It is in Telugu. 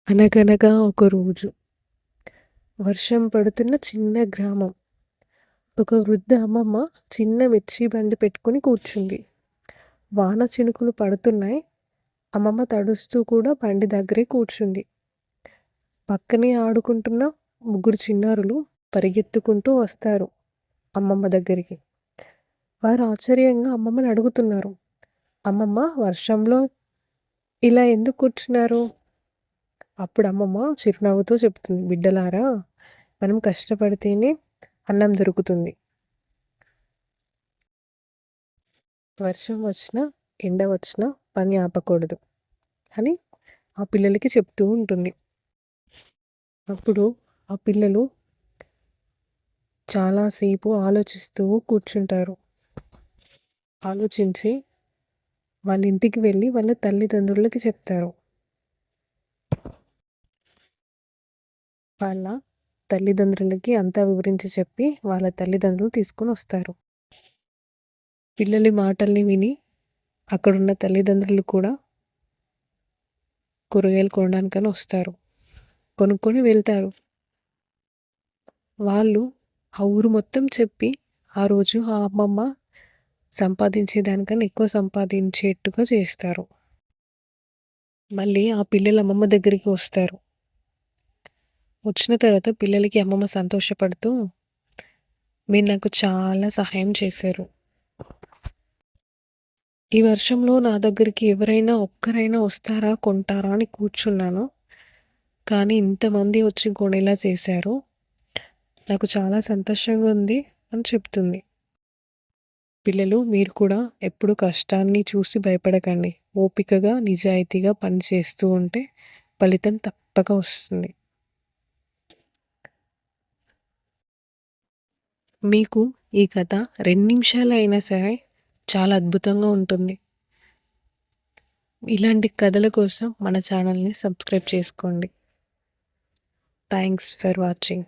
అనగనగా ఒక రోజు వర్షం పడుతున్న చిన్న గ్రామం. ఒక వృద్ధ అమ్మమ్మ చిన్న మిర్చి బండి పెట్టుకొని కూర్చుంది. వాన చినుకులు పడుతున్నాయి. అమ్మమ్మ తడుస్తూ కూడా బండి దగ్గరే కూర్చుంది. పక్కనే ఆడుకుంటున్న ముగ్గురు చిన్నారులు పరిగెత్తుకుంటూ వస్తారు అమ్మమ్మ దగ్గరికి. వారు ఆశ్చర్యంగా అమ్మమ్మని అడుగుతున్నారు. అమ్మమ్మ, వర్షంలో ఇలా ఎందుకు కూర్చున్నారు? అప్పుడు అమ్మమ్మ చిరునవ్వుతో చెప్తుంది, బిడ్డలారా, మనం కష్టపడితేనే అన్నం దొరుకుతుంది. వర్షం వచ్చినా, ఎండ వచ్చినా పని ఆపకూడదు అని ఆ పిల్లలకి చెప్తూ ఉంటుంది. అప్పుడు ఆ పిల్లలు చాలాసేపు ఆలోచిస్తూ కూర్చుంటారు. ఆలోచించి వాళ్ళ ఇంటికి వెళ్ళి వాళ్ళ తల్లిదండ్రులకి చెప్తారు. వాళ్ళ తల్లిదండ్రులకి అంతా వివరించి చెప్పి వాళ్ళ తల్లిదండ్రులు తీసుకొని వస్తారు. పిల్లలి మాటల్ని విని అక్కడున్న తల్లిదండ్రులు కూడా కూరగాయలు కొనడానికని వస్తారు. కొనుక్కొని వెళ్తారు. వాళ్ళు ఆ ఊరు మొత్తం చెప్పి ఆ రోజు ఆ అమ్మమ్మ సంపాదించేదానికన్నా ఎక్కువ సంపాదించేట్టుగా చేస్తారు. మళ్ళీ ఆ పిల్లలు అమ్మమ్మ దగ్గరికి వస్తారు. వచ్చిన తర్వాత పిల్లలకి అమ్మమ్మ సంతోషపడుతూ, మీరు నాకు చాలా సహాయం చేశారు. ఈ వర్షంలో నా దగ్గరికి ఎవరైనా ఒక్కరైనా వస్తారా, కొంటారా అని కూర్చున్నాను. కానీ ఇంతమంది వచ్చి కొనేలా చేశారు. నాకు చాలా సంతోషంగా ఉంది అని చెప్తుంది. పిల్లలు, మీరు కూడా ఎప్పుడు కష్టాన్ని చూసి భయపడకండి. ఓపికగా, నిజాయితీగా పని చేస్తూ ఉంటే ఫలితం తప్పక వస్తుంది. మీకు ఈ కథ 2 నిమిషాలు అయినా సరే చాలా అద్భుతంగా ఉంటుంది. ఇలాంటి కథల కోసం మన ఛానల్‌ని సబ్స్క్రైబ్ చేసుకోండి. Thanks for watching.